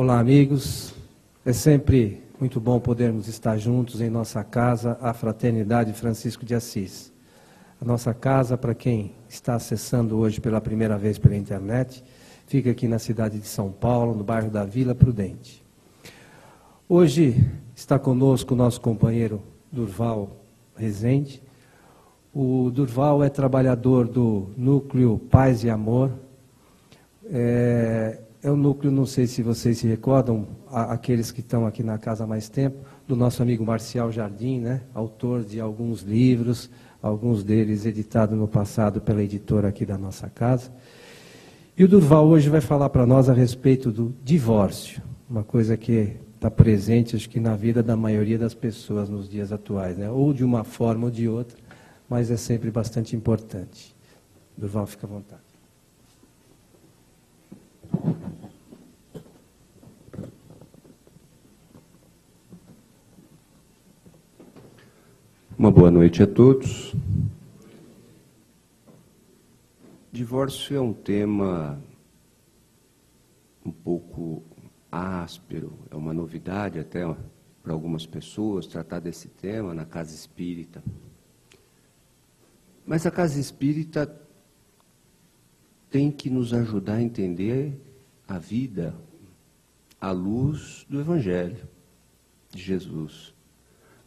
Olá, amigos. É sempre muito bom podermos estar juntos em nossa casa, a Fraternidade Francisco de Assis. A nossa casa, para quem está acessando hoje pela primeira vez pela internet, fica aqui na cidade de São Paulo, no bairro da Vila Prudente. Hoje está conosco o nosso companheiro Durval Rezende. O Durval é trabalhador do Núcleo Paz e Amor. É um núcleo, não sei se vocês se recordam, aqueles que estão aqui na casa há mais tempo, do nosso amigo Marcial Jardim, né? Autor de alguns livros, alguns deles editados no passado pela editora aqui da nossa casa. E o Durval hoje vai falar para nós a respeito do divórcio, uma coisa que está presente, acho que na vida da maioria das pessoas nos dias atuais, né? Ou de uma forma ou de outra, mas é sempre bastante importante. Durval, fica à vontade. Uma boa noite a todos. Divórcio é um tema um pouco áspero, é uma novidade até para algumas pessoas tratar desse tema na casa espírita. Mas a casa espírita tem que nos ajudar a entender a vida à luz do Evangelho de Jesus,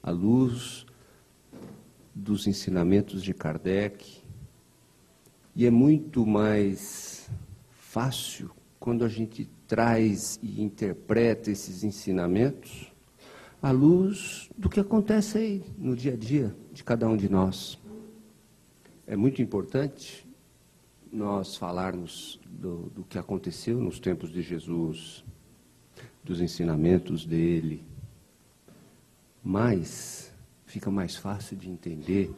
à luz dos ensinamentos de Kardec. E é muito mais fácil quando a gente traz e interpreta esses ensinamentos à luz do que acontece aí no dia a dia de cada um de nós. É muito importante nós falarmos do que aconteceu nos tempos de Jesus, dos ensinamentos dele, mas fica mais fácil de entender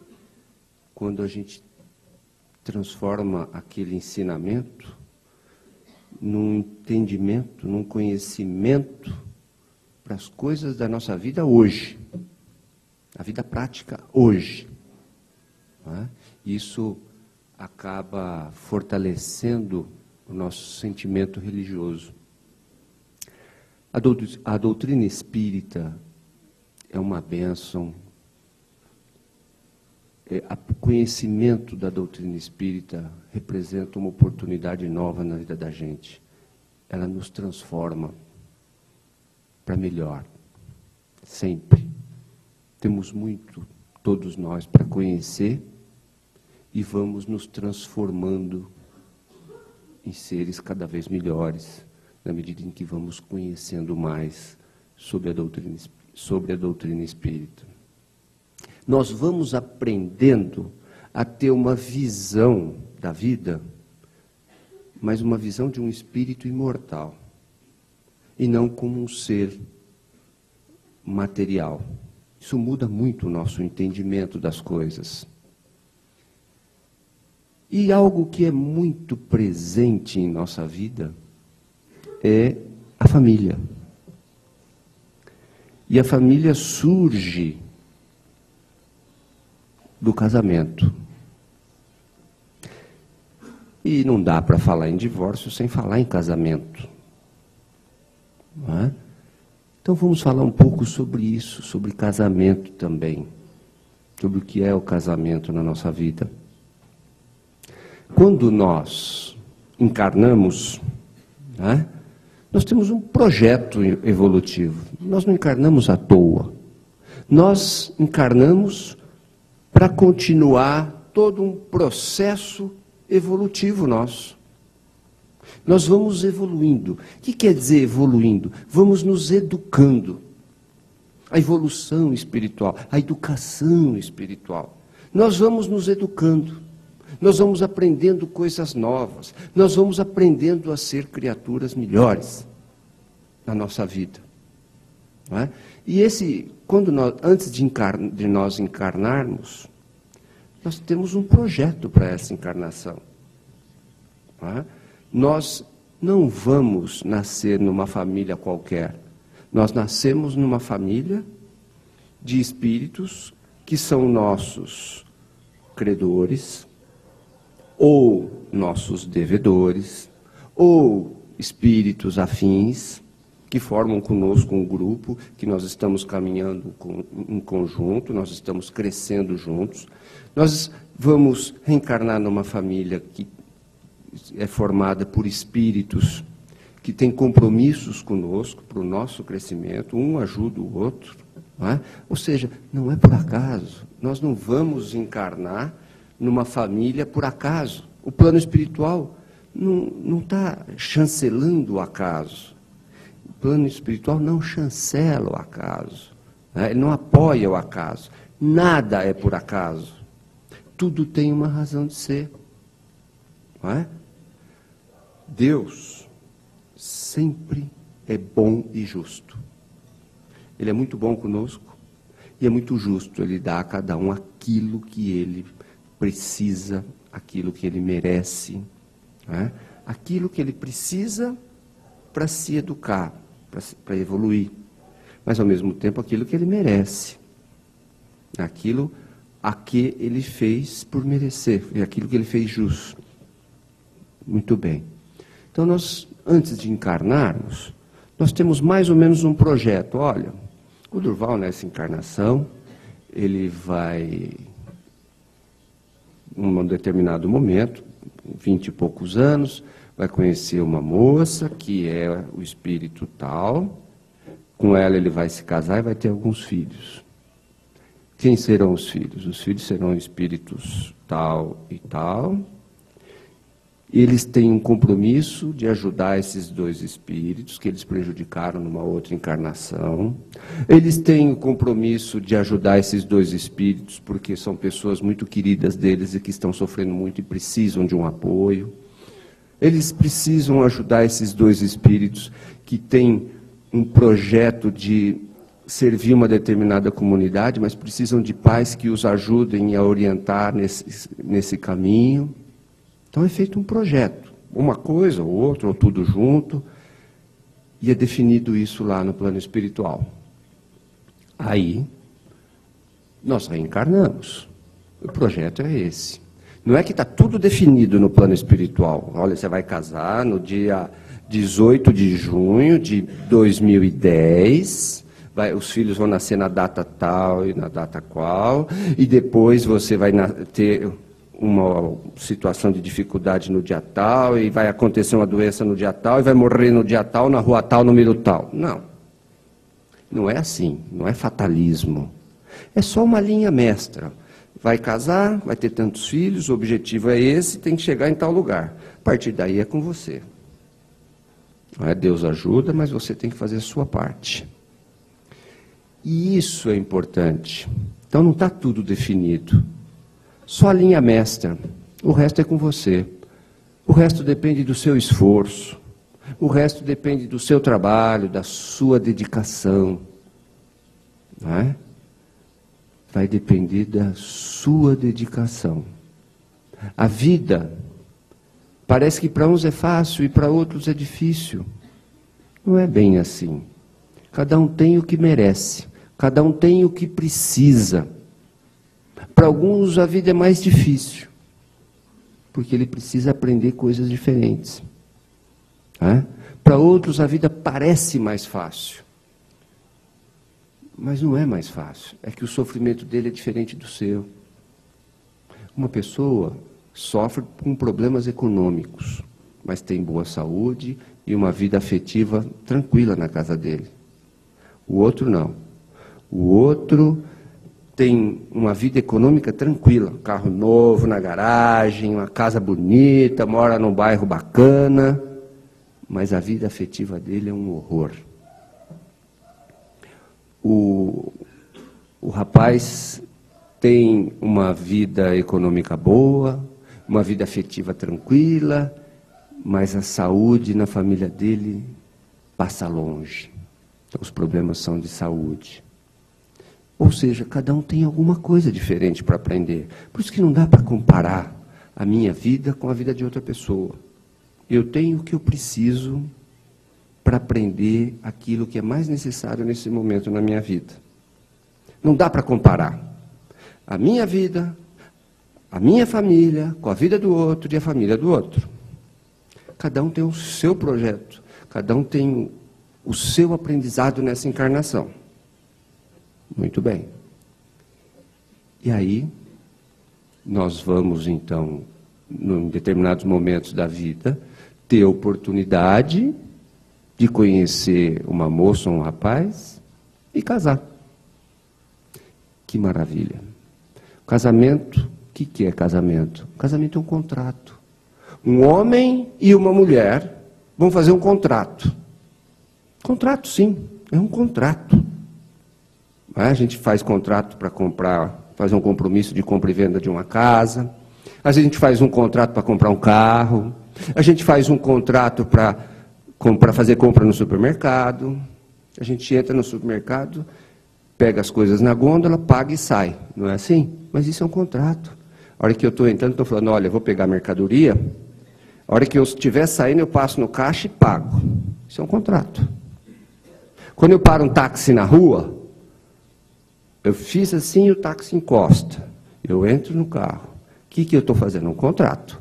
quando a gente transforma aquele ensinamento num entendimento, num conhecimento para as coisas da nossa vida hoje, a vida prática hoje. Não é? Isso acaba fortalecendo o nosso sentimento religioso. A doutrina espírita é uma bênção. O conhecimento da doutrina espírita representa uma oportunidade nova na vida da gente. Ela nos transforma para melhor, sempre. Temos muito, todos nós, para conhecer e vamos nos transformando em seres cada vez melhores, na medida em que vamos conhecendo mais sobre a doutrina espírita. Nós vamos aprendendo a ter uma visão da vida, mas uma visão de um espírito imortal, e não como um ser material. Isso muda muito o nosso entendimento das coisas. E algo que é muito presente em nossa vida é a família. E a família surge do casamento. E não dá para falar em divórcio sem falar em casamento. Não é? Então vamos falar um pouco sobre isso, sobre casamento também, sobre o que é o casamento na nossa vida. Quando nós encarnamos, né, nós temos um projeto evolutivo. Nós não encarnamos à toa. Nós encarnamos para continuar todo um processo evolutivo nosso. Nós vamos evoluindo. O que quer dizer evoluindo? Vamos nos educando. A evolução espiritual, a educação espiritual. Nós vamos nos educando. Nós vamos aprendendo coisas novas. Nós vamos aprendendo a ser criaturas melhores na nossa vida. Não é? E antes de nós encarnarmos, nós temos um projeto para essa encarnação. Não é? Nós não vamos nascer numa família qualquer. Nós nascemos numa família de espíritos que são nossos credores, ou nossos devedores, ou espíritos afins, que formam conosco um grupo, que nós estamos caminhando em conjunto, nós estamos crescendo juntos. Nós vamos reencarnar numa família que é formada por espíritos que têm compromissos conosco, para o nosso crescimento, um ajuda o outro. Não é? Ou seja, não é por acaso, nós não vamos encarnar numa família por acaso. O plano espiritual não está chancelando o acaso. O plano espiritual não chancela o acaso, né? Ele não apoia o acaso. Nada é por acaso. Tudo tem uma razão de ser. Não é? Deus sempre é bom e justo. Ele é muito bom conosco e é muito justo. Ele dá a cada um aquilo que ele precisa, aquilo que ele merece, né? Aquilo que ele precisa para se educar, para evoluir, mas ao mesmo tempo aquilo que ele merece, aquilo a que ele fez por merecer, e aquilo que ele fez justo. Muito bem. Então nós, antes de encarnarmos, nós temos mais ou menos um projeto. Olha, o Durval nessa encarnação, ele vai, em um determinado momento, 20 e poucos anos, vai conhecer uma moça que é o espírito tal, com ela ele vai se casar e vai ter alguns filhos. Quem serão os filhos? Os filhos serão espíritos tal e tal. Eles têm um compromisso de ajudar esses dois espíritos que eles prejudicaram numa outra encarnação. Eles têm o compromisso de ajudar esses dois espíritos porque são pessoas muito queridas deles e que estão sofrendo muito e precisam de um apoio. Eles precisam ajudar esses dois espíritos que têm um projeto de servir uma determinada comunidade, mas precisam de pais que os ajudem a orientar nesse caminho. Então é feito um projeto, uma coisa ou outra, ou tudo junto, e é definido isso lá no plano espiritual. Aí, nós reencarnamos. O projeto é esse. Não é que está tudo definido no plano espiritual. Olha, você vai casar no dia 18 de junho de 2010, os filhos vão nascer na data tal e na data qual, e depois você vai ter uma situação de dificuldade no dia tal, e vai acontecer uma doença no dia tal, e vai morrer no dia tal, na rua tal, número tal. Não. Não é assim, não é fatalismo. É só uma linha mestra. Vai casar, vai ter tantos filhos, o objetivo é esse, tem que chegar em tal lugar. A partir daí é com você. Não é? Deus ajuda, mas você tem que fazer a sua parte. E isso é importante. Então não está tudo definido. Só a linha mestra. O resto é com você. O resto depende do seu esforço. O resto depende do seu trabalho, da sua dedicação. Não é? Vai depender da sua dedicação. A vida parece que para uns é fácil e para outros é difícil. Não é bem assim. Cada um tem o que merece. Cada um tem o que precisa. Para alguns a vida é mais difícil, porque ele precisa aprender coisas diferentes. Para outros a vida parece mais fácil. Mas não é mais fácil, é que o sofrimento dele é diferente do seu. Uma pessoa sofre com problemas econômicos, mas tem boa saúde e uma vida afetiva tranquila na casa dele. O outro não. O outro tem uma vida econômica tranquila, um carro novo na garagem, uma casa bonita, mora num bairro bacana, mas a vida afetiva dele é um horror. O rapaz tem uma vida econômica boa, uma vida afetiva tranquila, mas a saúde na família dele passa longe. Então, os problemas são de saúde. Ou seja, cada um tem alguma coisa diferente para aprender. Por isso que não dá para comparar a minha vida com a vida de outra pessoa. Eu tenho o que eu preciso para aprender aquilo que é mais necessário nesse momento na minha vida. Não dá para comparar a minha vida, a minha família, com a vida do outro e a família do outro. Cada um tem o seu projeto, cada um tem o seu aprendizado nessa encarnação. Muito bem. E aí, nós vamos, então, em determinados momentos da vida, ter a oportunidade de conhecer uma moça ou um rapaz e casar. Que maravilha. Casamento, o que é casamento? Casamento é um contrato. Um homem e uma mulher vão fazer um contrato. Contrato, sim, é um contrato. A gente faz contrato para comprar, fazer um compromisso de compra e venda de uma casa. A gente faz um contrato para comprar um carro. A gente faz um contrato para fazer compra no supermercado. A gente entra no supermercado, pega as coisas na gôndola, paga e sai. Não é assim? Mas isso é um contrato. A hora que eu estou entrando, estou falando, olha, eu vou pegar a mercadoria. A hora que eu estiver saindo, eu passo no caixa e pago. Isso é um contrato. Quando eu paro um táxi na rua, eu fiz assim e o táxi encosta. Eu entro no carro. O que eu estou fazendo? Um contrato.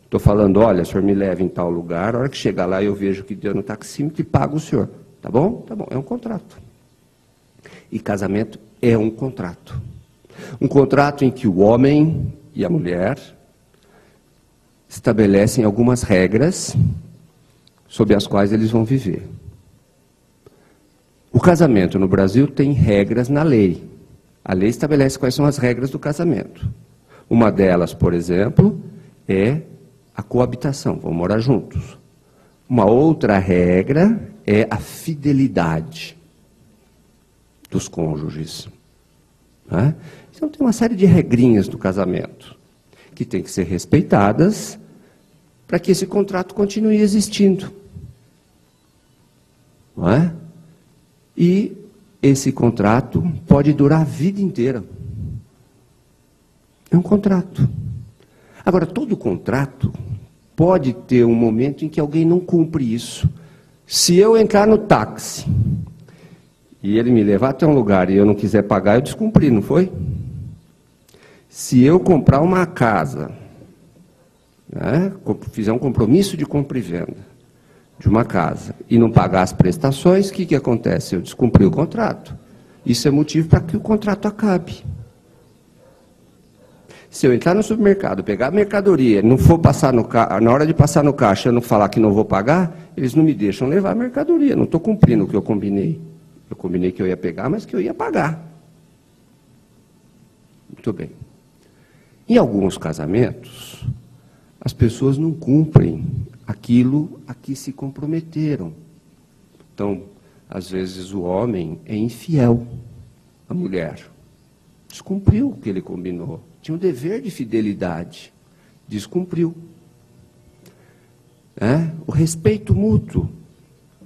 Estou falando, olha, o senhor me leva em tal lugar, a hora que chegar lá eu vejo que deu no taxímetro e pago o senhor. Tá bom? Tá bom, é um contrato. E casamento é um contrato. Um contrato em que o homem e a mulher estabelecem algumas regras sob as quais eles vão viver. O casamento no Brasil tem regras na lei. A lei estabelece quais são as regras do casamento. Uma delas, por exemplo, é a coabitação, vão morar juntos. Uma outra regra é a fidelidade dos cônjuges. Né? Então tem uma série de regrinhas do casamento que tem que ser respeitadas para que esse contrato continue existindo. Não é? E esse contrato pode durar a vida inteira. É um contrato. Agora, todo contrato pode ter um momento em que alguém não cumpre isso. Se eu entrar no táxi e ele me levar até um lugar e eu não quiser pagar, eu descumpri, não foi? Se eu comprar uma casa, né, fizer um compromisso de compra e venda de uma casa e não pagar as prestações, o que acontece? Eu descumpri o contrato. Isso é motivo para que o contrato acabe. Se eu entrar no supermercado, pegar a mercadoria, não for passar na hora de passar no caixa, eu não falar que não vou pagar, eles não me deixam levar a mercadoria. Não estou cumprindo o que eu combinei. Eu combinei que eu ia pegar, mas que eu ia pagar. Muito bem. Em alguns casamentos, as pessoas não cumprem aquilo a que se comprometeram. Então, às vezes o homem é infiel à mulher. Descumpriu o que ele combinou. Tinha um dever de fidelidade. Descumpriu. O respeito mútuo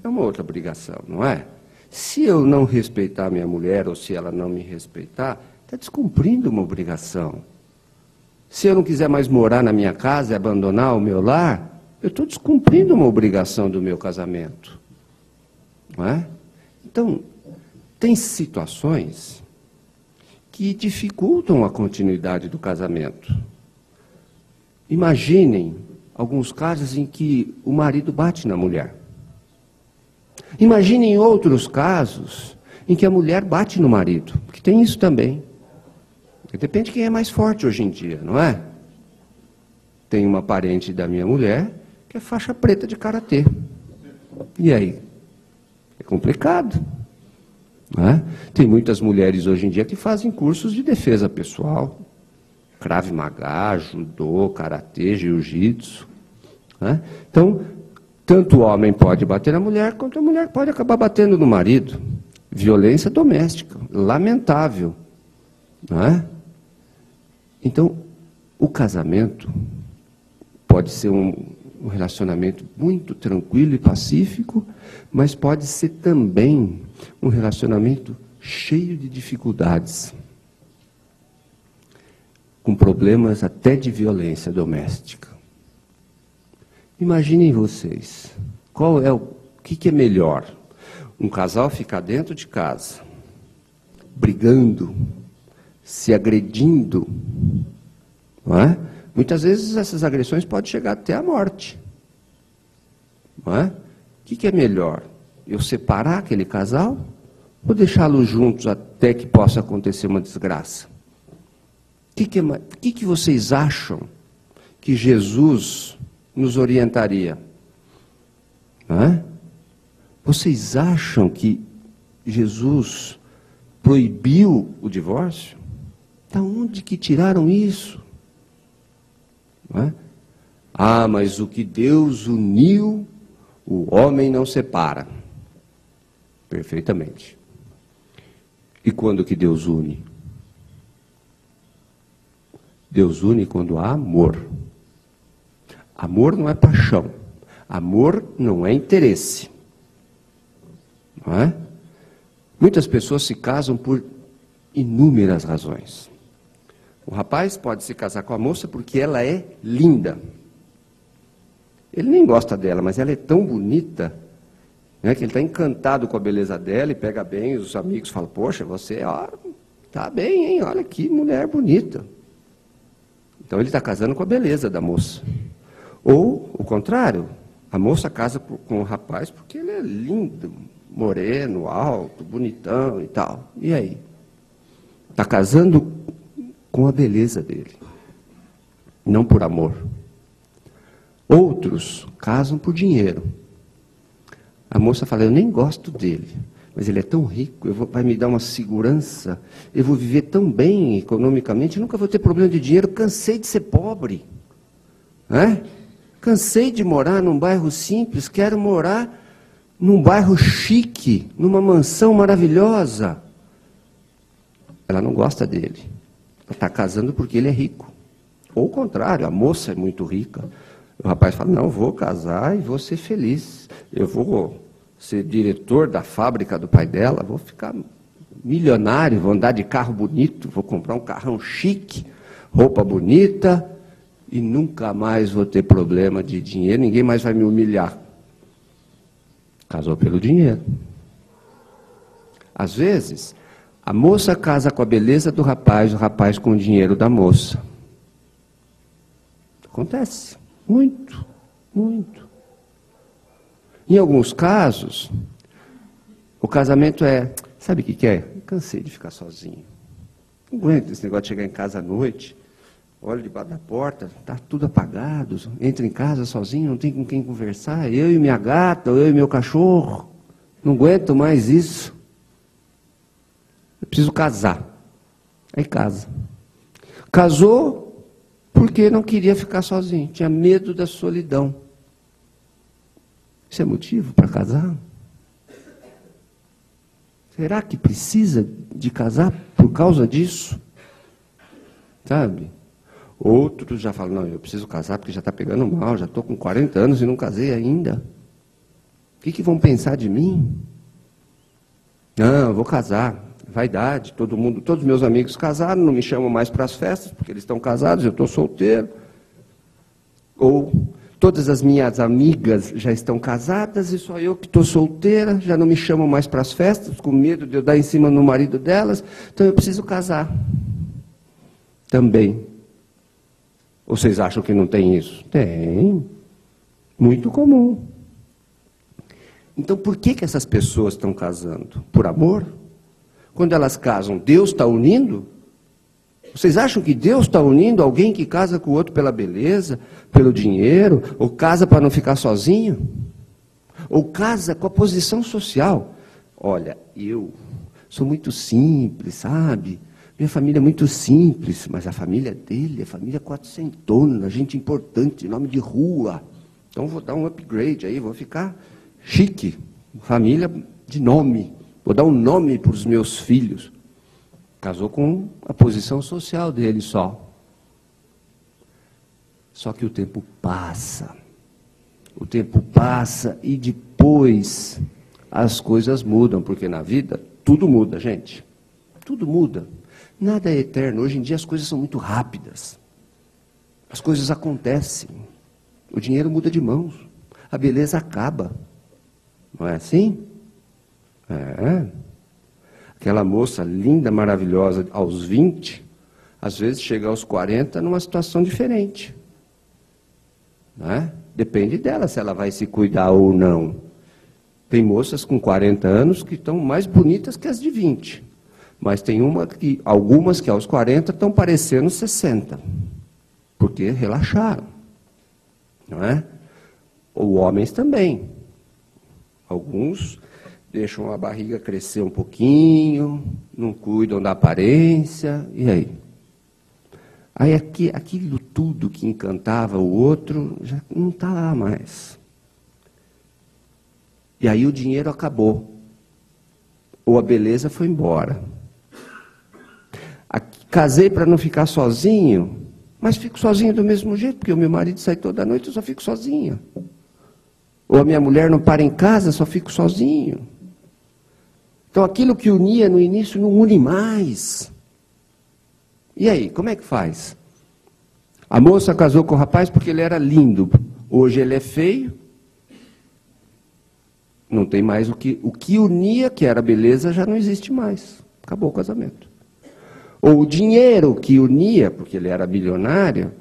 é uma outra obrigação, não é? Se eu não respeitar a minha mulher, ou se ela não me respeitar, está descumprindo uma obrigação. Se eu não quiser mais morar na minha casa e abandonar o meu lar, eu estou descumprindo uma obrigação do meu casamento. Não é? Então, tem situações que dificultam a continuidade do casamento. Imaginem alguns casos em que o marido bate na mulher. Imaginem outros casos em que a mulher bate no marido, porque tem isso também. Depende de quem é mais forte hoje em dia, não é? Tem uma parente da minha mulher que é faixa preta de karatê. E aí? É complicado. Não é? Tem muitas mulheres hoje em dia que fazem cursos de defesa pessoal. Krav Maga, judô, karatê, jiu-jitsu. Né? Então, tanto o homem pode bater na mulher, quanto a mulher pode acabar batendo no marido. Violência doméstica, lamentável. Não é? Então, o casamento pode ser um relacionamento muito tranquilo e pacífico, mas pode ser também um relacionamento cheio de dificuldades, com problemas até de violência doméstica. Imaginem vocês, o que é melhor? Um casal ficar dentro de casa, brigando, se agredindo, não é? Muitas vezes essas agressões podem chegar até a morte. Não é? O que é melhor? eu separar aquele casal ou deixá-los juntos até que possa acontecer uma desgraça? O que vocês acham que Jesus nos orientaria? Não é? Vocês acham que Jesus proibiu o divórcio? Da onde que tiraram isso? Não é? Ah, mas o que Deus uniu, o homem não separa. Perfeitamente. E quando que Deus une? Deus une quando há amor. Amor não é paixão. Amor não é interesse. Não é? Muitas pessoas se casam por inúmeras razões. O rapaz pode se casar com a moça porque ela é linda. Ele nem gosta dela, mas ela é tão bonita, né, que ele está encantado com a beleza dela e pega bem, os amigos falam, poxa, você está bem, hein? Olha que mulher bonita. Então ele está casando com a beleza da moça. Ou, o contrário, a moça casa com o rapaz porque ele é lindo, moreno, alto, bonitão e tal. E aí? Está casando com a beleza dele, não por amor. Outros casam por dinheiro. A moça fala, eu nem gosto dele, mas ele é tão rico, vai me dar uma segurança, eu vou viver tão bem economicamente, nunca vou ter problema de dinheiro, cansei de ser pobre. Cansei de morar num bairro simples, quero morar num bairro chique, numa mansão maravilhosa. Ela não gosta dele. Ela está casando porque ele é rico. Ou o contrário, a moça é muito rica. O rapaz fala, não, vou casar e vou ser feliz. Eu vou ser diretor da fábrica do pai dela, vou ficar milionário, vou andar de carro bonito, vou comprar um carrão chique, roupa bonita, e nunca mais vou ter problema de dinheiro, ninguém mais vai me humilhar. Casou pelo dinheiro. Às vezes, a moça casa com a beleza do rapaz, o rapaz com o dinheiro da moça. Acontece. Muito, muito. Em alguns casos, o casamento sabe o que é? Eu cansei de ficar sozinho. Não aguento esse negócio de chegar em casa à noite, olha debaixo da porta, está tudo apagado, entra em casa sozinho, não tem com quem conversar, eu e minha gata, eu e meu cachorro, não aguento mais isso. Eu preciso casar. Aí casa. Casou porque não queria ficar sozinho, tinha medo da solidão. Isso é motivo para casar? Será que precisa de casar por causa disso? Sabe? Outros já falam, não, eu preciso casar porque já está pegando mal, já estou com 40 anos e não casei ainda. O que vão pensar de mim? Não, eu vou casar. Vaidade, todos os meus amigos casaram, não me chamam mais para as festas, porque eles estão casados, eu estou solteiro. Ou todas as minhas amigas já estão casadas e só eu que estou solteira, já não me chamam mais para as festas, com medo de eu dar em cima no marido delas, então eu preciso casar. Também. Ou vocês acham que não tem isso? Tem. Muito comum. Então por que essas pessoas estão casando? Por amor? Quando elas casam, Deus está unindo? Vocês acham que Deus está unindo alguém que casa com o outro pela beleza, pelo dinheiro, ou casa para não ficar sozinho? Ou casa com a posição social? Olha, eu sou muito simples, sabe? Minha família é muito simples, mas a família dele é família quatrocentona, gente importante, nome de rua. Então vou dar um upgrade aí, vou ficar chique, família de nome. Vou dar um nome para os meus filhos. Casou com a posição social dele só. Só que o tempo passa. O tempo passa e depois as coisas mudam, porque na vida tudo muda, gente. Tudo muda. Nada é eterno. Hoje em dia as coisas são muito rápidas. As coisas acontecem. O dinheiro muda de mãos. A beleza acaba. Não é assim? Aquela moça linda, maravilhosa, aos 20, às vezes chega aos 40 numa situação diferente. Não é? Depende dela se ela vai se cuidar ou não. Tem moças com 40 anos que estão mais bonitas que as de 20. Mas tem algumas que aos 40 estão parecendo 60. Porque relaxaram. Não é? Ou homens também. Alguns deixam a barriga crescer um pouquinho, não cuidam da aparência, e aí? Aí aquilo tudo que encantava o outro já não está lá mais. E aí o dinheiro acabou. Ou a beleza foi embora. Casei para não ficar sozinho, mas fico sozinho do mesmo jeito, porque o meu marido sai toda noite, eu só fico sozinho. Ou a minha mulher não para em casa, só fico sozinho. Então aquilo que unia no início não une mais. E aí, como é que faz? A moça casou com o rapaz porque ele era lindo. Hoje ele é feio. Não tem mais o que unia, que era beleza, já não existe mais. Acabou o casamento. Ou o dinheiro que unia, porque ele era bilionário,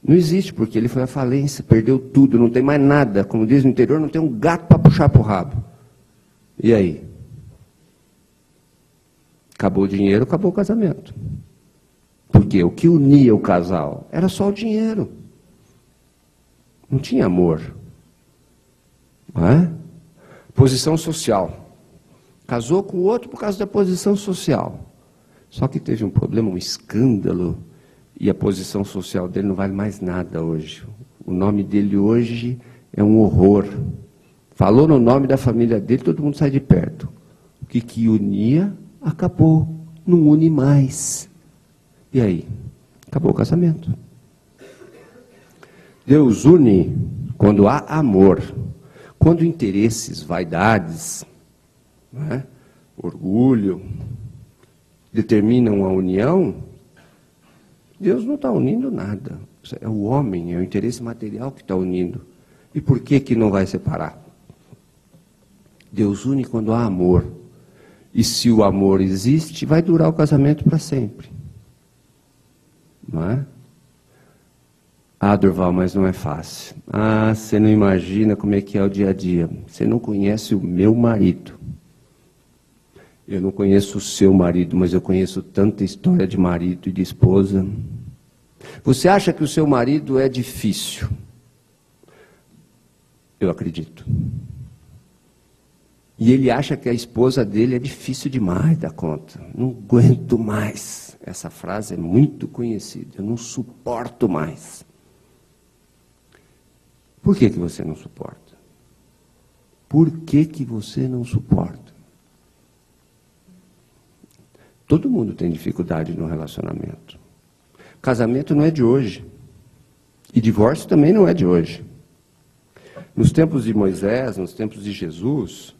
não existe, porque ele foi à falência, perdeu tudo, não tem mais nada. Como diz no interior, não tem um gato para puxar para o rabo. E aí? Acabou o dinheiro, acabou o casamento. Porque o que unia o casal era só o dinheiro. Não tinha amor. Não é? Posição social. Casou com o outro por causa da posição social. Só que teve um problema, um escândalo, e a posição social dele não vale mais nada hoje. O nome dele hoje é um horror. Falou no nome da família dele, todo mundo sai de perto. O que unia, acabou. Não une mais. E aí? Acabou o casamento. Deus une quando há amor. Quando interesses, vaidades, não é? Orgulho, determinam a união, Deus não está unindo nada. É o homem, é o interesse material que está unindo. E por que não vai separar? Deus une quando há amor. E se o amor existe, vai durar o casamento para sempre. Não é? Ah, Durval, mas não é fácil. Ah, você não imagina como é que é o dia a dia. Você não conhece o meu marido. Eu não conheço o seu marido, mas eu conheço tanta história de marido e de esposa. Você acha que o seu marido é difícil? Eu acredito. E ele acha que a esposa dele é difícil demais da conta. Não aguento mais. Essa frase é muito conhecida. Eu não suporto mais. Por que você não suporta? Por que você não suporta? Todo mundo tem dificuldade no relacionamento. Casamento não é de hoje. E divórcio também não é de hoje. Nos tempos de Moisés, nos tempos de Jesus,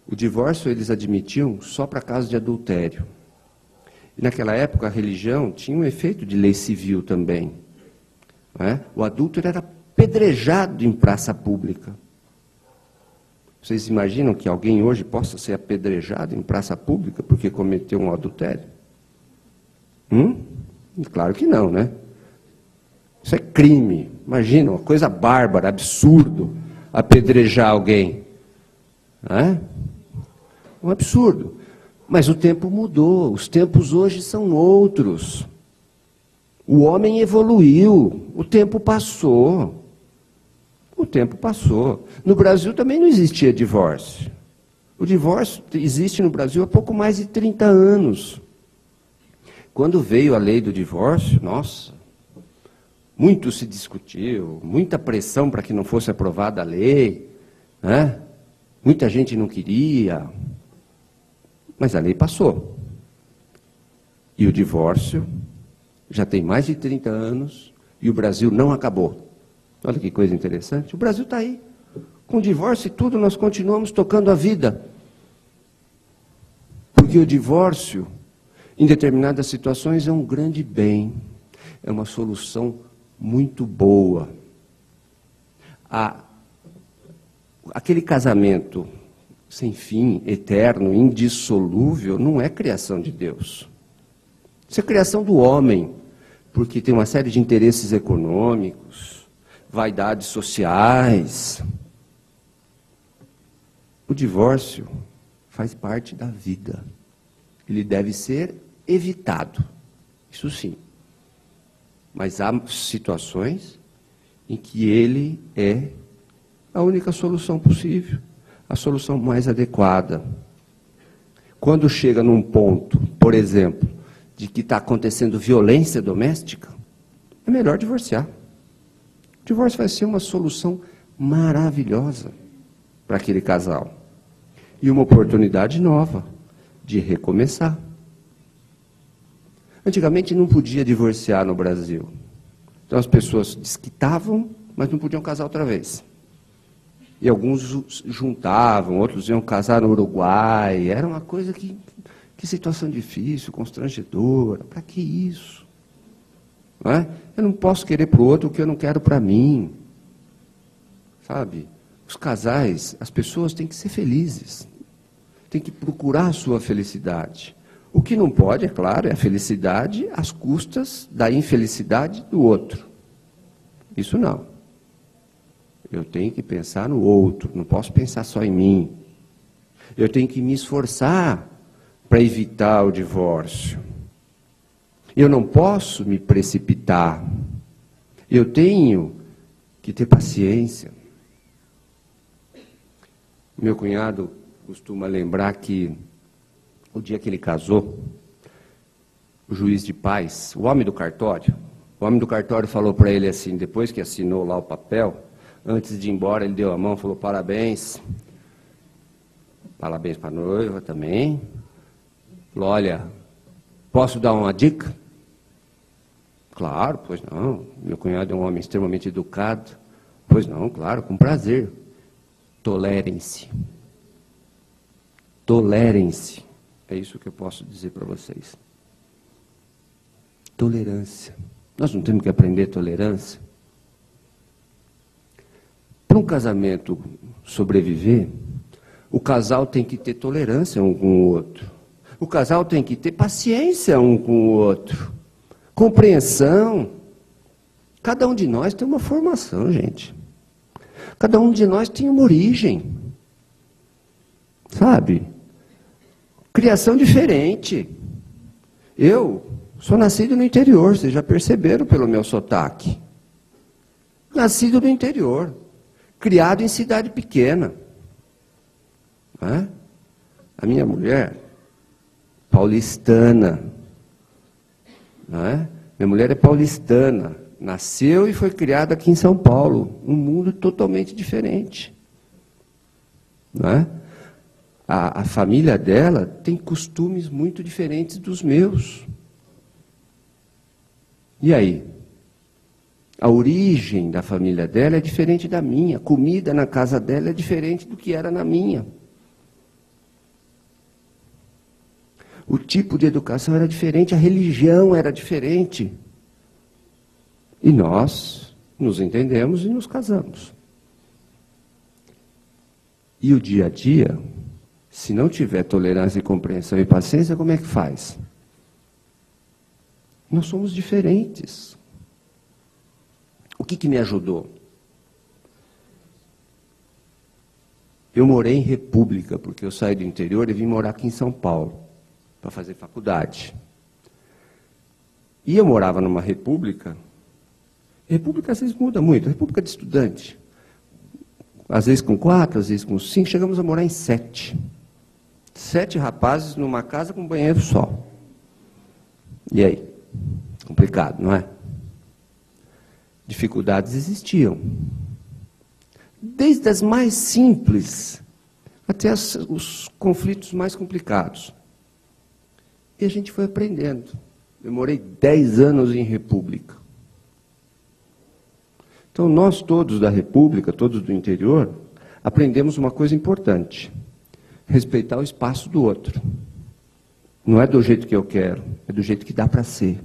o divórcio eles admitiam só para caso de adultério. E naquela época a religião tinha um efeito de lei civil também. Não é? O adúltero era apedrejado em praça pública. Vocês imaginam que alguém hoje possa ser apedrejado em praça pública porque cometeu um adultério? Claro que não, né? Isso é crime. Imagina, uma coisa bárbara, absurdo, apedrejar alguém. É? Um absurdo. Mas o tempo mudou, os tempos hoje são outros. O homem evoluiu, o tempo passou. O tempo passou. No Brasil também não existia divórcio. O divórcio existe no Brasil há pouco mais de 30 anos. Quando veio a lei do divórcio, nossa, muito se discutiu, muita pressão para que não fosse aprovada a lei, né? Muita gente não queria, mas a lei passou. E o divórcio já tem mais de 30 anos e o Brasil não acabou. Olha que coisa interessante. O Brasil está aí. Com divórcio e tudo, nós continuamos tocando a vida. Porque o divórcio, em determinadas situações, é um grande bem. É uma solução muito boa. Aquele casamento sem fim, eterno, indissolúvel, não é criação de Deus. Isso é criação do homem, porque tem uma série de interesses econômicos, vaidades sociais. o divórcio faz parte da vida. Ele deve ser evitado. Isso sim. Mas há situações em que ele é a única solução possível, a solução mais adequada. Quando chega num ponto, por exemplo, de que está acontecendo violência doméstica, é melhor divorciar. O divórcio vai ser uma solução maravilhosa para aquele casal. E uma oportunidade nova de recomeçar. Antigamente não podia divorciar no Brasil. Então as pessoas desquitavam, mas não podiam casar outra vez. E alguns juntavam, outros iam casar no Uruguai. Era uma coisa que situação difícil, constrangedora. Para que isso? Não é? Eu não posso querer para o outro o que eu não quero para mim. Sabe? Os casais, as pessoas têm que ser felizes. Têm que procurar a sua felicidade. O que não pode, é claro, é a felicidade às custas da infelicidade do outro. Isso não. Eu tenho que pensar no outro, não posso pensar só em mim. Eu tenho que me esforçar para evitar o divórcio. Eu não posso me precipitar. Eu tenho que ter paciência. Meu cunhado costuma lembrar que o dia que ele casou, o juiz de paz, o homem do cartório falou para ele assim, depois que assinou lá o papel, antes de ir embora, ele deu a mão e falou: parabéns. Parabéns para a noiva também. Falou: olha, posso dar uma dica? Claro, pois não. Meu cunhado é um homem extremamente educado. Pois não, claro, com prazer. Tolerem-se. Tolerem-se. É isso que eu posso dizer para vocês. Tolerância. Nós não temos que aprender tolerância? Para um casamento sobreviver, o casal tem que ter tolerância um com o outro. O casal tem que ter paciência um com o outro. Compreensão. Cada um de nós tem uma formação, gente. Cada um de nós tem uma origem. Sabe? Criação diferente. Eu sou nascido no interior, vocês já perceberam pelo meu sotaque. Nascido no interior. Criado em cidade pequena. Não é? A minha mulher, paulistana. Não é? Minha mulher é paulistana. Nasceu e foi criada aqui em São Paulo. Um mundo totalmente diferente. Não é? A família dela tem costumes muito diferentes dos meus. E aí? A origem da família dela é diferente da minha. A comida na casa dela é diferente do que era na minha. O tipo de educação era diferente, a religião era diferente. E nós nos entendemos e nos casamos. E o dia a dia, se não tiver tolerância, compreensão e paciência, como é que faz? Nós somos diferentes. O que me ajudou? Eu morei em república, porque eu saí do interior e vim morar aqui em São Paulo, para fazer faculdade. E eu morava numa república. República às vezes muda muito, república de estudante. Às vezes com 4, às vezes com 5, chegamos a morar em 7. 7 rapazes numa casa com banheiro só. E aí? Complicado, não é? Dificuldades existiam. Desde as mais simples até os conflitos mais complicados. E a gente foi aprendendo. Eu morei 10 anos em república. Então, nós todos da república, todos do interior, aprendemos uma coisa importante. Respeitar o espaço do outro. Não é do jeito que eu quero, é do jeito que dá para ser.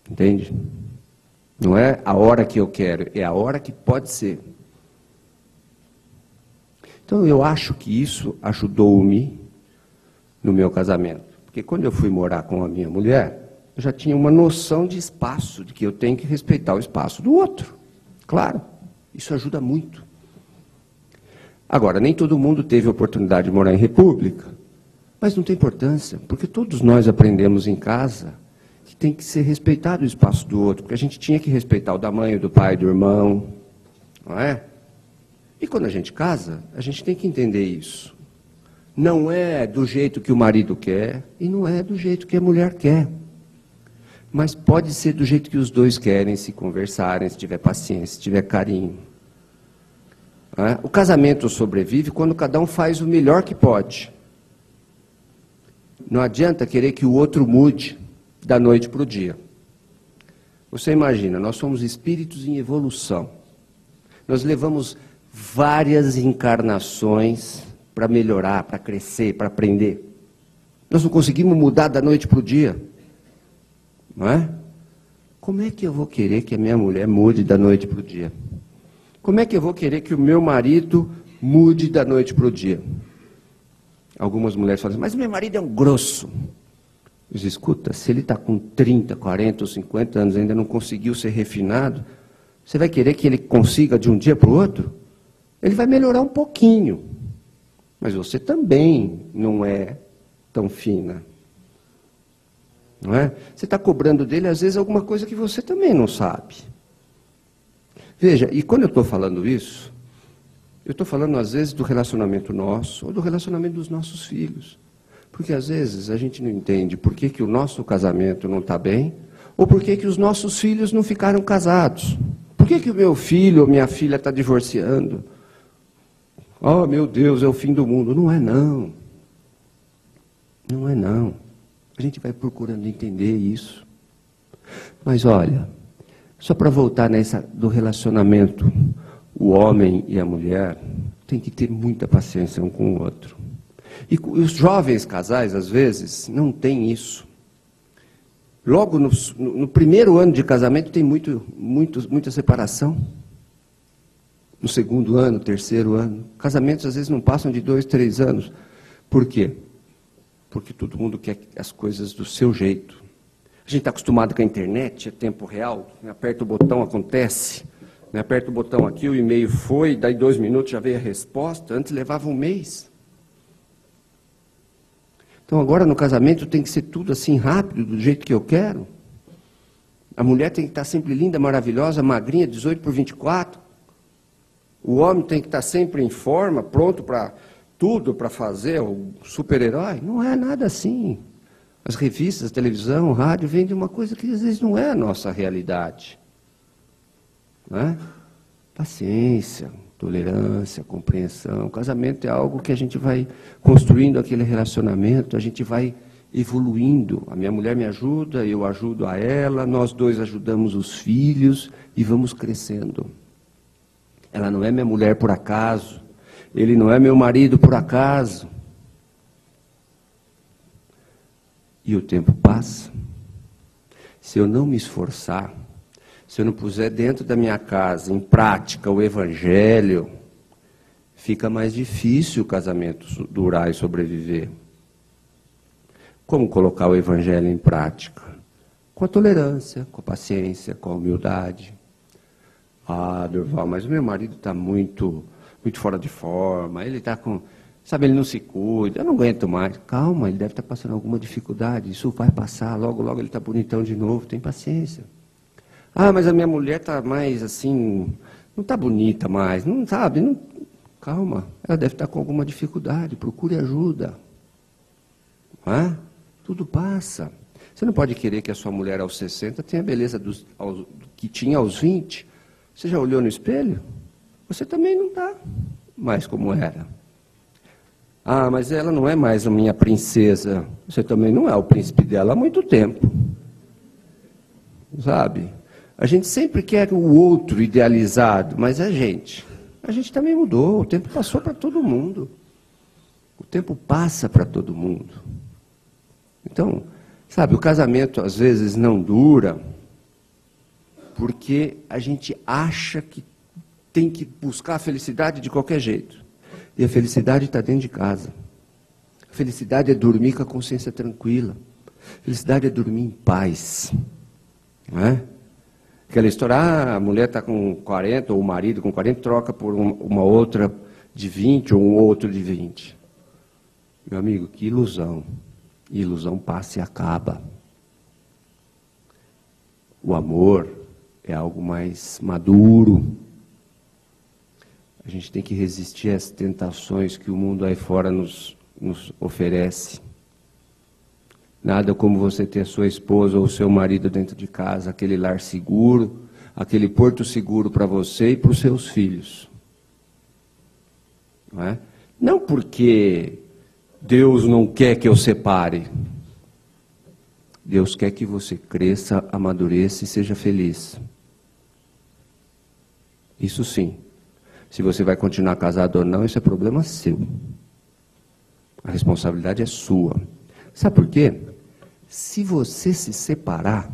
Entende? Não é a hora que eu quero, é a hora que pode ser. Então, eu acho que isso ajudou-me no meu casamento. Porque quando eu fui morar com a minha mulher, eu já tinha uma noção de espaço, de que eu tenho que respeitar o espaço do outro. Claro, isso ajuda muito. Agora, nem todo mundo teve a oportunidade de morar em república, mas não tem importância, porque todos nós aprendemos em casa que tem que ser respeitado o espaço do outro, porque a gente tinha que respeitar o da mãe, o do pai, do irmão, não é? E quando a gente casa, a gente tem que entender isso. Não é do jeito que o marido quer e não é do jeito que a mulher quer. Mas pode ser do jeito que os dois querem, se conversarem, se tiver paciência, se tiver carinho. O casamento sobrevive quando cada um faz o melhor que pode. Não adianta querer que o outro mude da noite para o dia. Você imagina, nós somos espíritos em evolução. Nós levamos várias encarnações para melhorar, para crescer, para aprender. Nós não conseguimos mudar da noite para o dia. Não é? Como é que eu vou querer que a minha mulher mude da noite para o dia? Como é que eu vou querer que o meu marido mude da noite para o dia? Algumas mulheres falam assim, mas meu marido é um grosso. Mas escuta, se ele está com 30, 40 ou 50 anos e ainda não conseguiu ser refinado, você vai querer que ele consiga de um dia para o outro? Ele vai melhorar um pouquinho. Mas você também não é tão fina. Não é? Você está cobrando dele, às vezes, alguma coisa que você também não sabe. Veja, e quando eu estou falando isso, eu estou falando, às vezes, do relacionamento nosso ou do relacionamento dos nossos filhos. Porque, às vezes, a gente não entende por que, que o nosso casamento não está bem ou por que, que os nossos filhos não ficaram casados. Por que, que o meu filho ou minha filha está divorciando? Oh, meu Deus, é o fim do mundo. Não é, não. Não é, não. A gente vai procurando entender isso. Mas, olha, só para voltar nessa do relacionamento, o homem e a mulher têm que ter muita paciência um com o outro. E os jovens casais, às vezes, não têm isso. Logo no primeiro ano de casamento tem muita separação. No segundo ano, terceiro ano. Casamentos, às vezes, não passam de 2, 3 anos. Por quê? Porque todo mundo quer as coisas do seu jeito. A gente está acostumado com a internet, é tempo real, aperta o botão, acontece. Aperta o botão aqui, o e-mail foi, daí 2 minutos já veio a resposta. Antes levava 1 mês. Então agora no casamento tem que ser tudo assim rápido, do jeito que eu quero. A mulher tem que estar sempre linda, maravilhosa, magrinha, 18/24. O homem tem que estar sempre em forma, pronto para tudo, para fazer o super-herói. Não é nada assim. As revistas, a televisão, o rádio vendem uma coisa que às vezes não é a nossa realidade. Não é? Paciência, tolerância, compreensão. O casamento é algo que a gente vai construindo aquele relacionamento, a gente vai evoluindo. A minha mulher me ajuda, eu ajudo a ela, nós dois ajudamos os filhos e vamos crescendo. Ela não é minha mulher por acaso, ele não é meu marido por acaso. E o tempo passa. Se eu não me esforçar, se eu não puser dentro da minha casa, em prática, o Evangelho, fica mais difícil o casamento durar e sobreviver. Como colocar o Evangelho em prática? Com a tolerância, com a paciência, com a humildade. Ah, Durval, mas o meu marido está muito fora de forma, ele está com... Sabe, ele não se cuida, eu não aguento mais. Calma, ele deve estar passando alguma dificuldade, isso vai passar, logo, logo ele está bonitão de novo, tem paciência. Ah, mas a minha mulher está mais assim, não está bonita mais, não sabe, não... Calma, ela deve estar com alguma dificuldade, procure ajuda. Não é? Tudo passa. Você não pode querer que a sua mulher aos 60 tenha a beleza que tinha aos 20. Você já olhou no espelho? Você também não está mais como era. Ah, mas ela não é mais a minha princesa. Você também não é o príncipe dela há muito tempo. Sabe? A gente sempre quer o outro idealizado, mas a gente também mudou. O tempo passou para todo mundo. O tempo passa para todo mundo. Então, sabe, o casamento às vezes não dura porque a gente acha que tem que buscar a felicidade de qualquer jeito. E a felicidade está dentro de casa. A felicidade é dormir com a consciência tranquila. A felicidade é dormir em paz. Não é? Aquela história, a mulher está com 40, ou o marido com 40, troca por uma outra de 20 ou um outro de 20. Meu amigo, que ilusão. Ilusão passa e acaba. O amor é algo mais maduro. A gente tem que resistir às tentações que o mundo aí fora nos oferece. Nada como você ter a sua esposa ou o seu marido dentro de casa, aquele lar seguro, aquele porto seguro para você e para os seus filhos. Não é? Não porque Deus não quer que eu separe. Deus quer que você cresça, amadureça e seja feliz. Isso sim. Se você vai continuar casado ou não, isso é problema seu. A responsabilidade é sua. Sabe por quê? Se você se separar,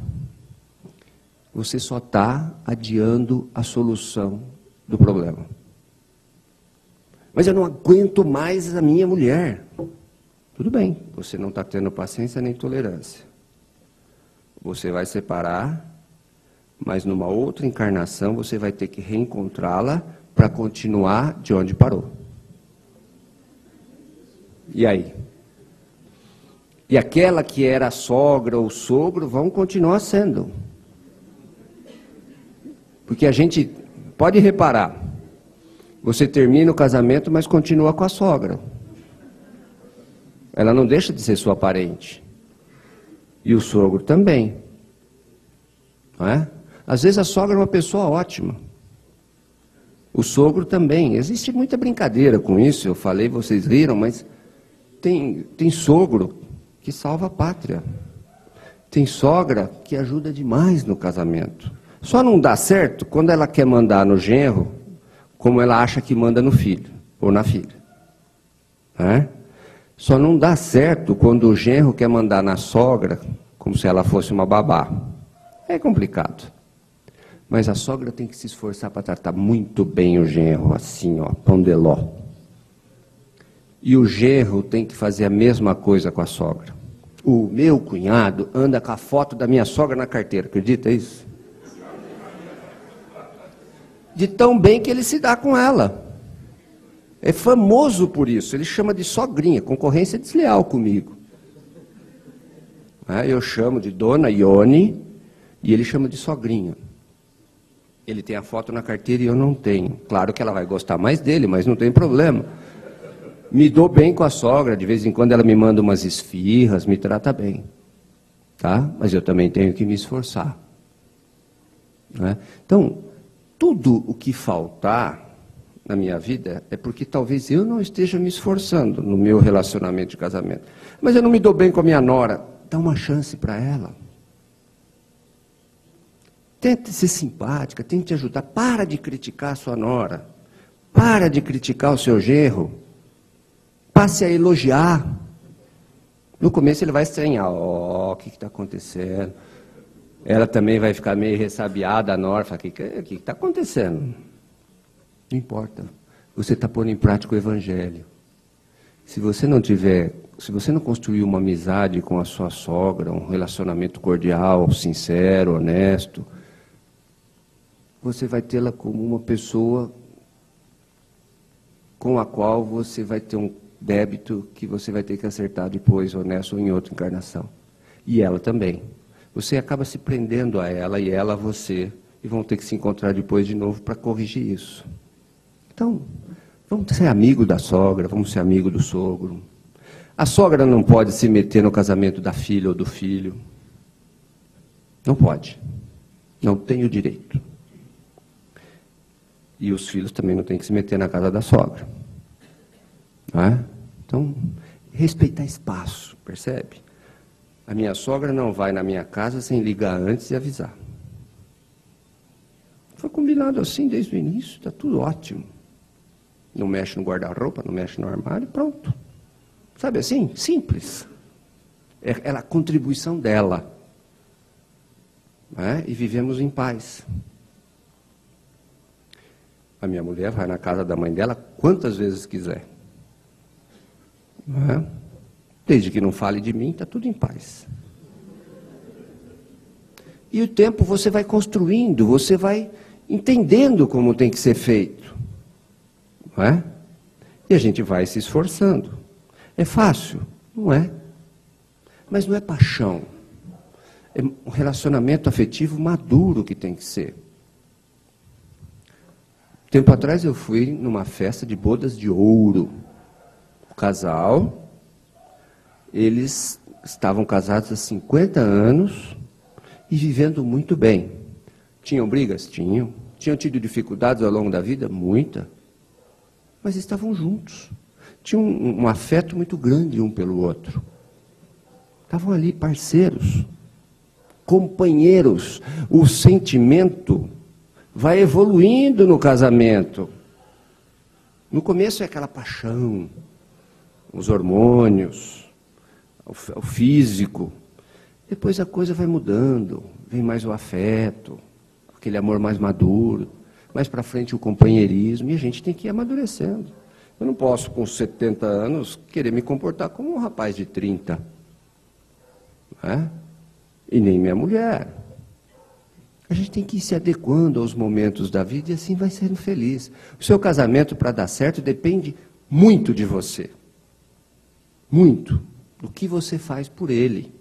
você só está adiando a solução do problema. Mas eu não aguento mais a minha mulher. Tudo bem, você não está tendo paciência nem tolerância. Você vai separar, mas numa outra encarnação você vai ter que reencontrá-la para continuar de onde parou. E aí? E aquela que era a sogra ou sogro vão continuar sendo. Porque a gente pode reparar, você termina o casamento, mas continua com a sogra. Ela não deixa de ser sua parente. E o sogro também. Não é? Às vezes a sogra é uma pessoa ótima. O sogro também. Existe muita brincadeira com isso, eu falei, vocês riram, mas tem sogro que salva a pátria. Tem sogra que ajuda demais no casamento. Só não dá certo quando ela quer mandar no genro, como ela acha que manda no filho, ou na filha. É? Só não dá certo quando o genro quer mandar na sogra, como se ela fosse uma babá. É complicado. Mas a sogra tem que se esforçar para tratar muito bem o genro, assim, ó, pão de ló. E o genro tem que fazer a mesma coisa com a sogra. O meu cunhado anda com a foto da minha sogra na carteira, acredita isso? De tão bem que ele se dá com ela. É famoso por isso, ele chama de sogrinha, concorrência desleal comigo. Eu chamo de Dona Ione e ele chama de sogrinha. Ele tem a foto na carteira e eu não tenho. Claro que ela vai gostar mais dele, mas não tem problema. Me dou bem com a sogra, de vez em quando ela me manda umas esfirras, me trata bem. Tá? Mas eu também tenho que me esforçar. Então, tudo o que faltar na minha vida é porque talvez eu não esteja me esforçando no meu relacionamento de casamento. Mas eu não me dou bem com a minha nora. Dá uma chance para ela. Tente ser simpática, tente ajudar. Para de criticar a sua nora. Para de criticar o seu genro. Passe a elogiar. No começo ele vai estranhar. O que está acontecendo? Ela também vai ficar meio ressabiada, a nora. Fala, o que está acontecendo? Não importa. Você está pondo em prática o evangelho. Se você não construir uma amizade com a sua sogra, um relacionamento cordial, sincero, honesto, você vai tê-la como uma pessoa com a qual você vai ter um débito que você vai ter que acertar depois, honesto ou em outra encarnação. E ela também. Você acaba se prendendo a ela e ela a você, e vão ter que se encontrar depois de novo para corrigir isso. Então, vamos ser amigo da sogra, vamos ser amigo do sogro. A sogra não pode se meter no casamento da filha ou do filho. Não pode. Não tem o direito. E os filhos também não têm que se meter na casa da sogra. Não é? Então, respeitar espaço, percebe? A minha sogra não vai na minha casa sem ligar antes e avisar. Foi combinado assim desde o início, está tudo ótimo. Não mexe no guarda-roupa, não mexe no armário, pronto. Sabe assim? Simples. É a contribuição dela. Não é? E vivemos em paz. A minha mulher vai na casa da mãe dela quantas vezes quiser. Não é? Desde que não fale de mim, está tudo em paz. E o tempo você vai construindo, você vai entendendo como tem que ser feito. Não é? E a gente vai se esforçando. É fácil? Não é. Mas não é paixão. É um relacionamento afetivo maduro que tem que ser. Tempo atrás eu fui numa festa de bodas de ouro. O casal, eles estavam casados há 50 anos e vivendo muito bem. Tinham brigas? Tinham. Tinham tido dificuldades ao longo da vida? Muita. Mas estavam juntos. Tinham um afeto muito grande um pelo outro. Estavam ali parceiros, companheiros. O sentimento vai evoluindo no casamento. No começo é aquela paixão, os hormônios, o físico. Depois a coisa vai mudando, vem mais o afeto, aquele amor mais maduro. Mais para frente o companheirismo, e a gente tem que ir amadurecendo. Eu não posso, com 70 anos, querer me comportar como um rapaz de 30. Não é? E nem minha mulher. A gente tem que ir se adequando aos momentos da vida e assim vai sendo feliz. O seu casamento, para dar certo, depende muito de você. Muito. Do que você faz por ele.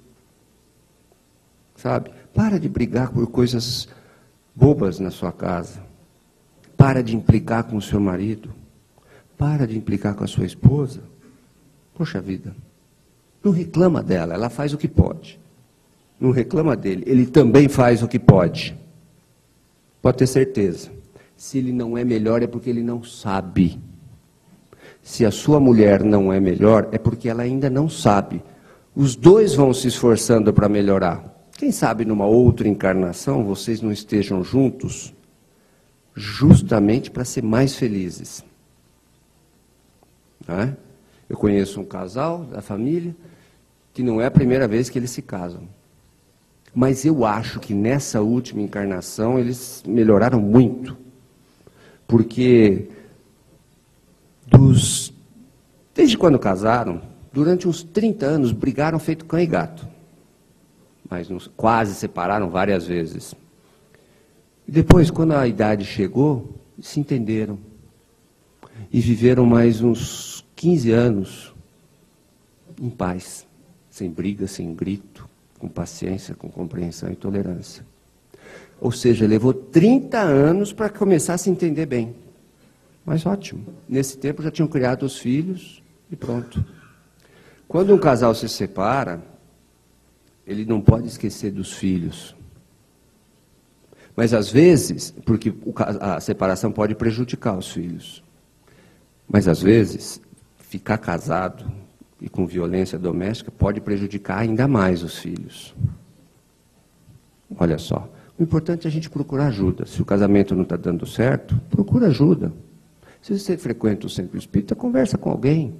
Sabe? Para de brigar por coisas bobas na sua casa. Para de implicar com o seu marido. Para de implicar com a sua esposa. Poxa vida. Não reclama dela, ela faz o que pode. Não reclama dele, ele também faz o que pode. Pode ter certeza. Se ele não é melhor, é porque ele não sabe. Se a sua mulher não é melhor, é porque ela ainda não sabe. Os dois vão se esforçando para melhorar. Quem sabe numa outra encarnação vocês não estejam juntos, justamente para ser mais felizes. Não é? Eu conheço um casal da família que não é a primeira vez que eles se casam. Mas eu acho que nessa última encarnação eles melhoraram muito. Porque desde quando casaram, durante uns 30 anos brigaram feito cão e gato. Mas quase separaram várias vezes. E depois, quando a idade chegou, se entenderam. E viveram mais uns 15 anos em paz. Sem briga, sem grito, com paciência, com compreensão e tolerância. Ou seja, levou 30 anos para começar a se entender bem. Mas ótimo. Nesse tempo já tinham criado os filhos e pronto. Quando um casal se separa, ele não pode esquecer dos filhos. Mas às vezes, porque a separação pode prejudicar os filhos. Mas às vezes, ficar casado e com violência doméstica pode prejudicar ainda mais os filhos. Olha só, o importante é a gente procurar ajuda. Se o casamento não está dando certo, procura ajuda. Se você frequenta o centro espírita, conversa com alguém.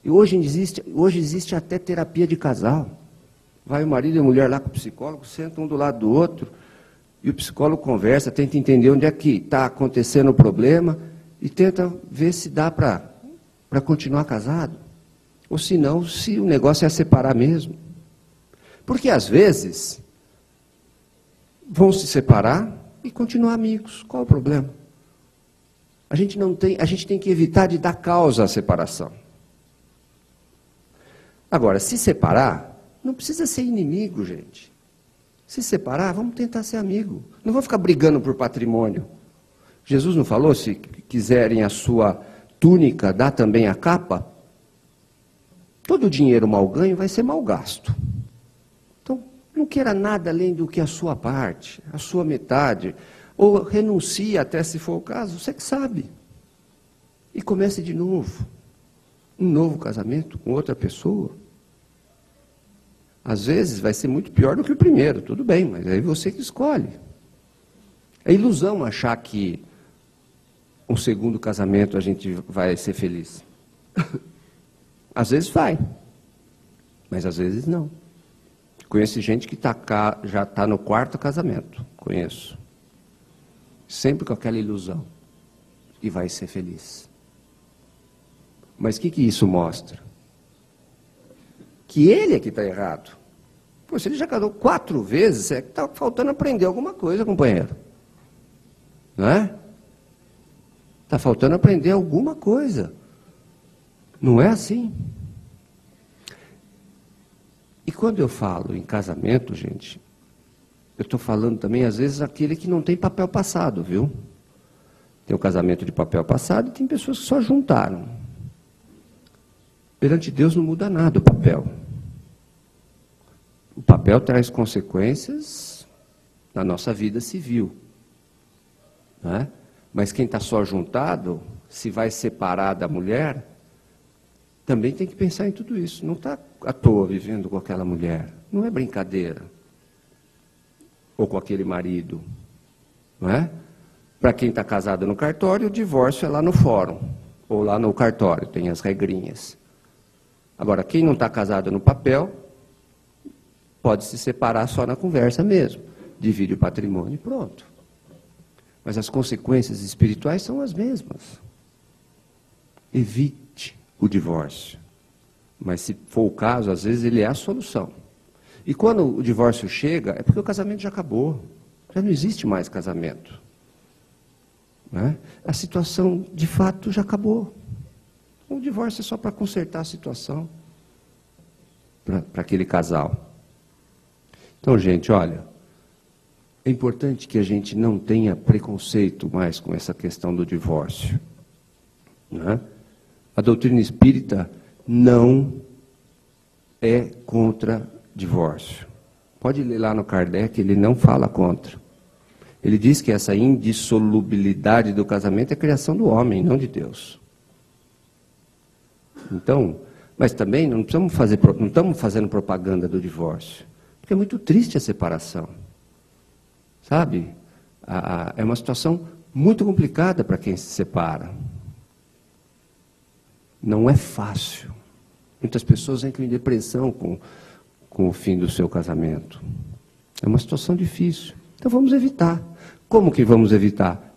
E hoje existe até terapia de casal. Vai o marido e a mulher lá com o psicólogo, sentam um do lado do outro, e o psicólogo conversa, tenta entender onde é que está acontecendo o problema, e tenta ver se dá para continuar casado. Ou se não, se o negócio é separar mesmo. Porque às vezes vão se separar e continuar amigos. Qual o problema? A gente tem que evitar de dar causa à separação. Agora, se separar, não precisa ser inimigo, gente. Se separar, vamos tentar ser amigo. Não vamos ficar brigando por patrimônio. Jesus não falou, se quiserem a sua túnica, dá também a capa? Todo dinheiro mal ganho vai ser mal gasto. Então, não queira nada além do que a sua parte, a sua metade. Ou renuncie até se for o caso, você que sabe. E comece de novo. Um novo casamento com outra pessoa. Às vezes vai ser muito pior do que o primeiro, tudo bem, mas aí você que escolhe. É ilusão achar que um segundo casamento a gente vai ser feliz. Às vezes vai, mas às vezes não. Conheço gente que já está no quarto casamento, conheço. Sempre com aquela ilusão. E vai ser feliz. Mas o que isso mostra? Que ele é que está errado. Pô, se ele já casou 4 vezes, é que está faltando aprender alguma coisa, companheiro. Não é? Está faltando aprender alguma coisa. Não é assim. E quando eu falo em casamento, gente, eu estou falando também, às vezes, aquele que não tem papel passado, viu? Tem o casamento de papel passado e tem pessoas que só juntaram. Perante Deus não muda nada o papel. O papel traz consequências na nossa vida civil. Não é? Mas quem está só juntado, se vai separar da mulher, também tem que pensar em tudo isso. Não está à toa vivendo com aquela mulher. Não é brincadeira. Ou com aquele marido. Não é? Para quem está casado no cartório, o divórcio é lá no fórum. Ou lá no cartório, tem as regrinhas. Agora, quem não está casado no papel, pode se separar só na conversa mesmo. Divide o patrimônio e pronto. Mas as consequências espirituais são as mesmas. Evite o divórcio. Mas se for o caso, às vezes ele é a solução. E quando o divórcio chega, é porque o casamento já acabou. Já não existe mais casamento. Né? A situação, de fato, já acabou. O divórcio é só para consertar a situação para aquele casal. Então, gente, olha, é importante que a gente não tenha preconceito mais com essa questão do divórcio. Né? A doutrina espírita não é contra divórcio. Pode ler lá no Kardec, ele não fala contra. Ele diz que essa indissolubilidade do casamento é criação do homem, não de Deus. Então, mas também não estamos fazendo propaganda do divórcio, porque é muito triste a separação. Sabe? É uma situação muito complicada para quem se separa. Não é fácil. Muitas pessoas entram em depressão com o fim do seu casamento. É uma situação difícil. Então vamos evitar. Como que vamos evitar?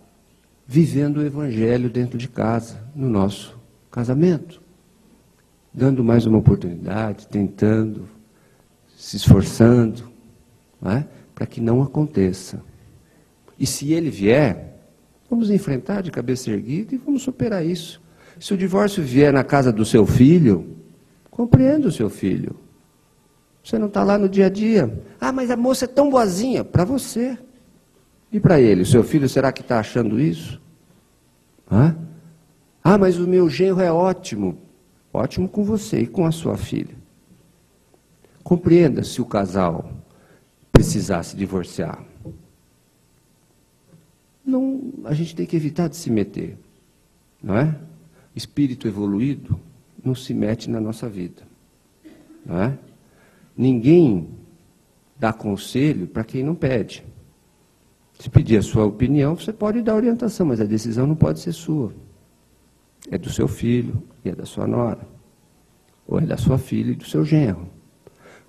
Vivendo o evangelho dentro de casa, no nosso casamento. Dando mais uma oportunidade, tentando, se esforçando, não é? Para que não aconteça. E se ele vier, vamos enfrentar de cabeça erguida e vamos superar isso. Se o divórcio vier na casa do seu filho, compreenda o seu filho. Você não está lá no dia a dia. Ah, mas a moça é tão boazinha. Para você. E para ele? O seu filho, será que está achando isso? Ah, mas o meu genro é ótimo. Ótimo com você e com a sua filha. Compreenda se o casal precisar se divorciar. Não, a gente tem que evitar de se meter. Não é? Espírito evoluído não se mete na nossa vida. Não é? Ninguém dá conselho para quem não pede. Se pedir a sua opinião, você pode dar orientação, mas a decisão não pode ser sua. É do seu filho e é da sua nora. Ou é da sua filha e do seu genro.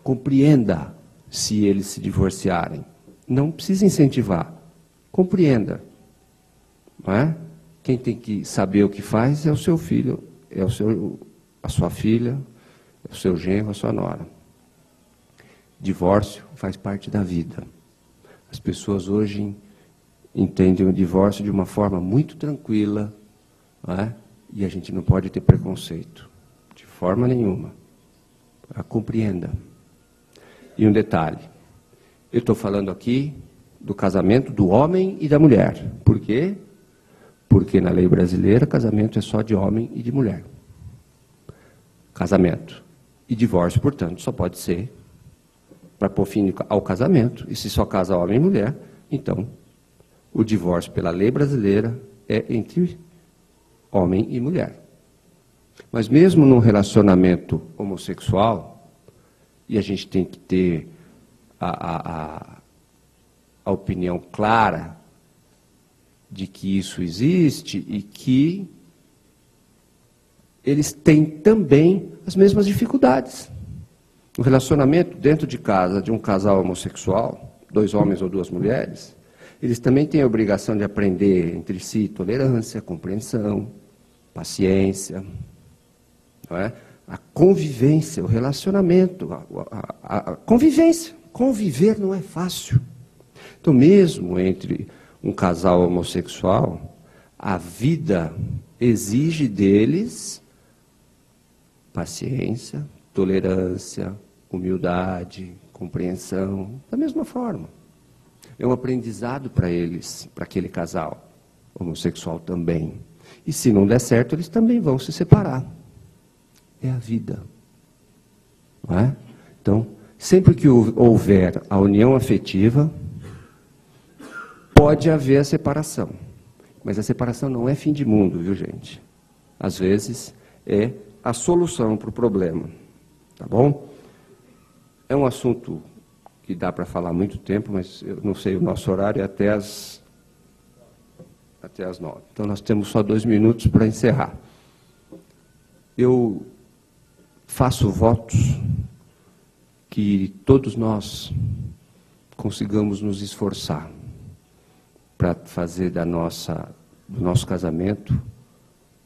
Compreenda se eles se divorciarem. Não precisa incentivar. Compreenda. Não é? Quem tem que saber o que faz é o seu filho, é a sua filha, é o seu genro, a sua nora. Divórcio faz parte da vida. As pessoas hoje entendem o divórcio de uma forma muito tranquila, não é? E a gente não pode ter preconceito, de forma nenhuma. Compreenda. E um detalhe, eu estou falando aqui do casamento do homem e da mulher. Por quê? Porque na lei brasileira, casamento é só de homem e de mulher. Casamento. E divórcio, portanto, só pode ser para pôr fim ao casamento. E se só casa homem e mulher, então o divórcio pela lei brasileira é entre homem e mulher. Mas mesmo num relacionamento homossexual, e a gente tem que ter a opinião clara de que isso existe e que eles têm também as mesmas dificuldades. O relacionamento dentro de casa de um casal homossexual, 2 homens ou 2 mulheres, eles também têm a obrigação de aprender entre si tolerância, compreensão, paciência, não é? A convivência, o relacionamento, a convivência. Conviver não é fácil. Então, mesmo entre um casal homossexual, a vida exige deles paciência, tolerância, humildade, compreensão, da mesma forma. É um aprendizado para eles, para aquele casal homossexual também. E se não der certo, eles também vão se separar. É a vida. Não é? Então, sempre que houver a união afetiva, pode haver a separação. Mas a separação não é fim de mundo, viu, gente? Às vezes, é a solução para o problema. Tá bom? É um assunto que dá para falar muito tempo, mas eu não sei, o nosso horário é até as 9. Então, nós temos só 2 minutos para encerrar. Eu faço votos que todos nós consigamos nos esforçar para fazer do nosso casamento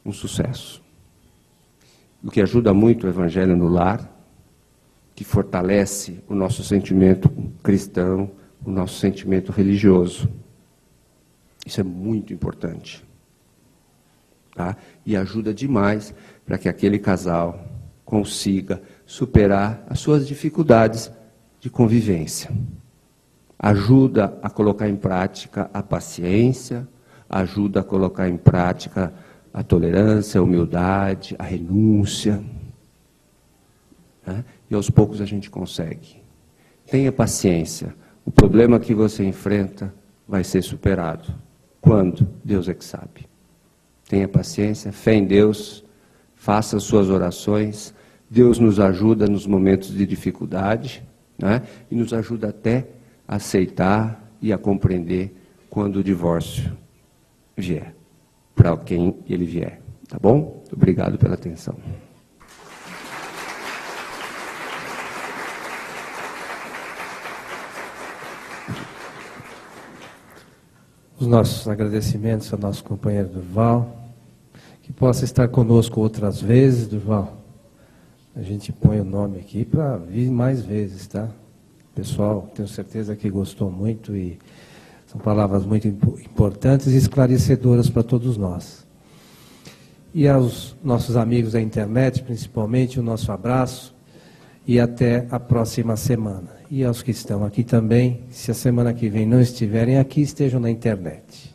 um sucesso. O que ajuda muito o Evangelho no lar, que fortalece o nosso sentimento cristão, o nosso sentimento religioso. Isso é muito importante. Tá? E ajuda demais para que aquele casal consiga superar as suas dificuldades de convivência. Ajuda a colocar em prática a paciência, ajuda a colocar em prática a tolerância, a humildade, a renúncia. Né? E aos poucos a gente consegue. Tenha paciência. O problema que você enfrenta vai ser superado. Quando? Deus é que sabe. Tenha paciência, fé em Deus, faça as suas orações. Deus nos ajuda nos momentos de dificuldade, né? E nos ajuda até a aceitar e a compreender quando o divórcio vier, para quem ele vier. Tá bom? Obrigado pela atenção. Os nossos agradecimentos ao nosso companheiro Durval, que possa estar conosco outras vezes, Durval. A gente põe o nome aqui para vir mais vezes, tá? Pessoal, tenho certeza que gostou muito e são palavras muito importantes e esclarecedoras para todos nós. E aos nossos amigos da internet, principalmente, o nosso abraço e até a próxima semana. E aos que estão aqui também, se a semana que vem não estiverem aqui, estejam na internet.